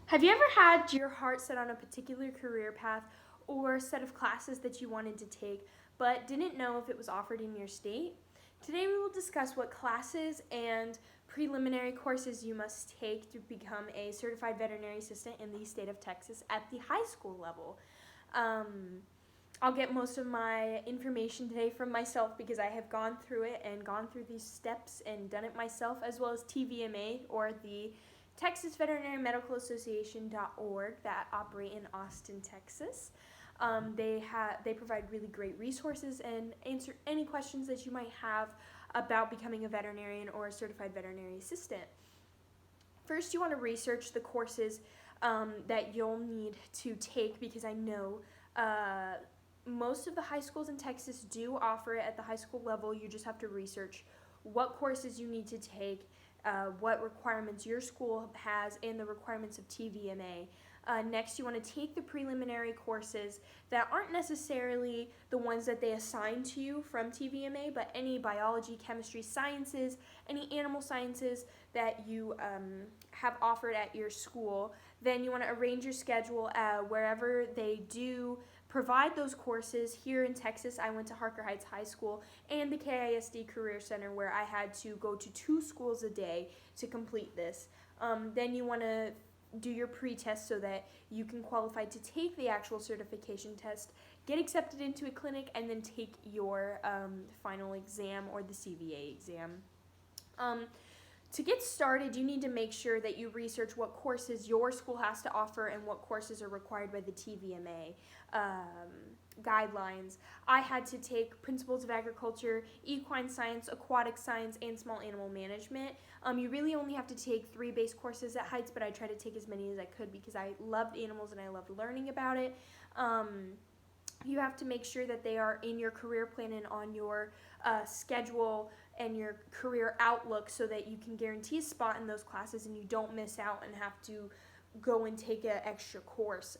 Have you ever had your heart set on a particular career path or set of classes that you wanted to take but didn't know if it was offered in your state? Today we will discuss what classes and preliminary courses you must take to become a certified veterinary assistant in the state of Texas at the high school level. Um, I'll get most of my information today from myself because I have gone through it and gone through these steps and done it myself, as well as TVMA, or the Texas Veterinary Medical Association.org, that operate in Austin, Texas. They provide really great resources and answer any questions that you might have about becoming a veterinarian or a certified veterinary assistant. First, you want to research the courses that you'll need to take, because I know most of the high schools in Texas do offer it at the high school level. You just have to research what courses you need to take, what requirements your school has, and the requirements of TVMA. Next, you want to take the preliminary courses that aren't necessarily the ones that they assign to you from TVMA, but any biology, chemistry, sciences, any animal sciences that you have offered at your school. Then you want to arrange your schedule wherever they do provide those courses. Here in Texas, I went to Harker Heights High School and the KISD Career Center, where I had to go to 2 schools a day to complete this. Then you want to do your pre-test so that you can qualify to take the actual certification test, get accepted into a clinic, and then take your final exam, or the CVA exam. To get started, you need to make sure that you research what courses your school has to offer and what courses are required by the TVMA guidelines. I had to take Principles of Agriculture, Equine Science, Aquatic Science, and Small Animal Management. You really only have to take 3 base courses at Heights, but I tried to take as many as I could because I loved animals and I loved learning about it. You have to make sure that they are in your career plan and on your schedule and your career outlook, so that you can guarantee a spot in those classes and you don't miss out and have to go and take an extra course.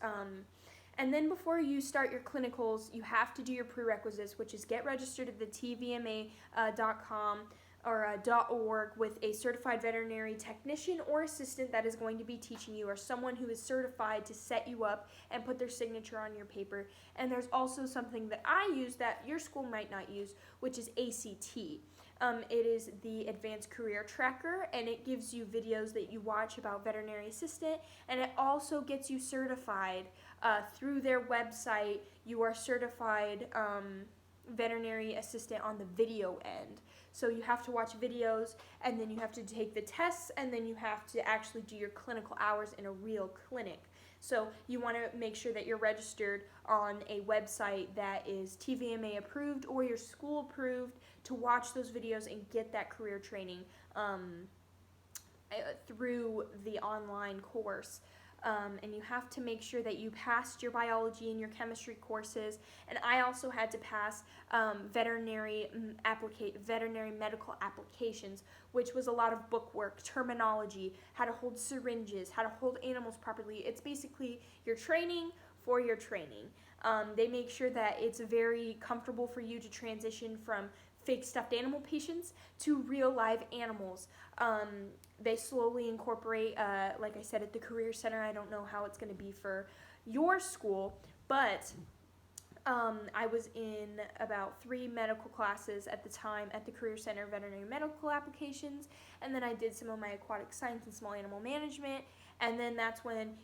And then before you start your clinicals, you have to do your prerequisites, which is get registered at the tvma.com or .org with a certified veterinary technician or assistant that is going to be teaching you, or someone who is certified to set you up and put their signature on your paper. And there's also something that I use that your school might not use, which is ACT. It is the Advanced Career Tracker, and it gives you videos that you watch about veterinary assistant, and it also gets you certified through their website. You are certified veterinary assistant on the video end. So you have to watch videos, and then you have to take the tests, and then you have to actually do your clinical hours in a real clinic. So you want to make sure that you're registered on a website that is TVMA approved or your school approved to watch those videos and get that career training through the online course. And you have to make sure that you passed your biology and your chemistry courses. And I also had to pass veterinary medical applications, which was a lot of book work, terminology, how to hold syringes, how to hold animals properly. It's basically your training for your training. They make sure that it's very comfortable for you to transition from fake stuffed animal patients to real live animals. They slowly incorporate, like I said, at the Career Center. I don't know how it's going to be for your school, but I was in about 3 medical classes at the time at the Career Center, veterinary medical applications, and then I did some of my aquatic science and small animal management, and then that's when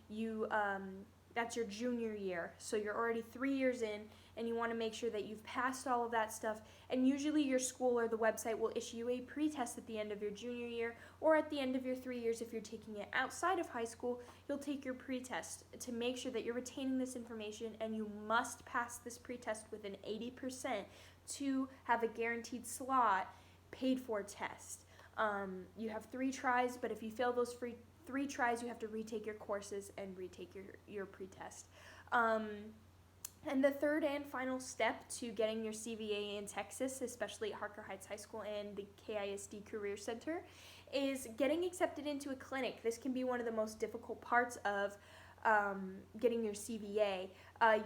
that's your junior year. So you're already 3 years in, and you want to make sure that you've passed all of that stuff. And usually your school or the website will issue you a pre-test at the end of your junior year, or at the end of your 3 years. If you're taking it outside of high school, you'll take your pre-test to make sure that you're retaining this information, and you must pass this pre-test with an 80% to have a guaranteed slot paid for test. You have 3 tries, but if you fail those 3 tries, you have to retake your courses and retake your pre-test. And the third and final step to getting your CVA in Texas, especially at Harker Heights High School and the KISD Career Center, is getting accepted into a clinic. This can be one of the most difficult parts of getting your CVA.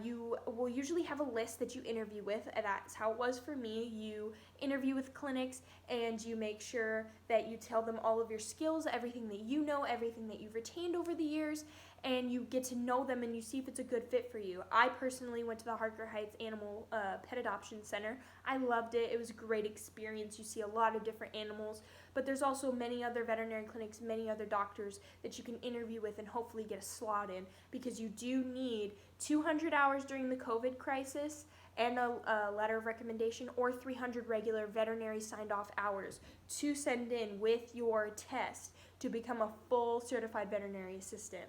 You will usually have a list that you interview with. That's how it was for me. You interview with clinics, and you make sure that you tell them all of your skills, everything that you know, everything that you've retained over the years, and you get to know them and you see if it's a good fit for you. I personally went to the Harker Heights Animal Pet Adoption Center. I loved it. It was a great experience. You see a lot of different animals, but there's also many other veterinary clinics, many other doctors that you can interview with and hopefully get a slot in, because you do need 200 hours during the COVID crisis and a letter of recommendation, or 300 regular veterinary signed off hours to send in with your test to become a full certified veterinary assistant.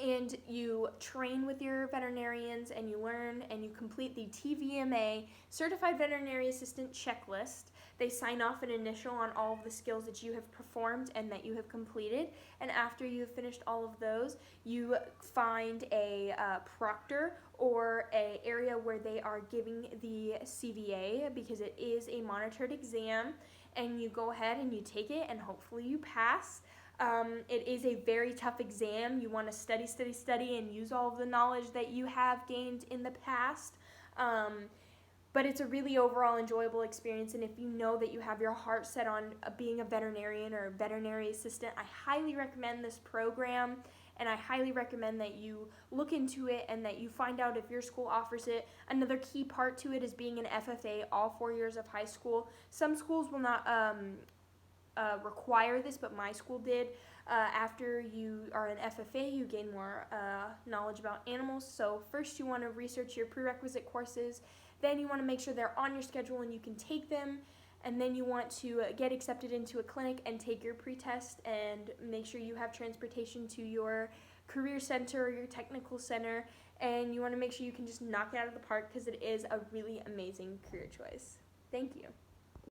And you train with your veterinarians and you learn and you complete the TVMA Certified Veterinary Assistant Checklist. They sign off an initial on all of the skills that you have performed and that you have completed. And after you've finished all of those, you find a proctor or a area where they are giving the CVA, because it is a monitored exam, and you go ahead and you take it and hopefully you pass. It is a very tough exam. You want to study, and use all of the knowledge that you have gained in the past. But it's a really overall enjoyable experience, and if you know that you have your heart set on being a veterinarian or a veterinary assistant, I highly recommend this program, and I highly recommend that you look into it and that you find out if your school offers it. Another key part to it is being an FFA all 4 years of high school. Some schools will not require this, but my school did. After you are an FFA, you gain more knowledge about animals. So first you want to research your prerequisite courses, then you want to make sure they're on your schedule and you can take them, and then you want to get accepted into a clinic and take your pre-test and make sure you have transportation to your career center or your technical center, and you want to make sure you can just knock it out of the park, because it is a really amazing career choice. Thank you.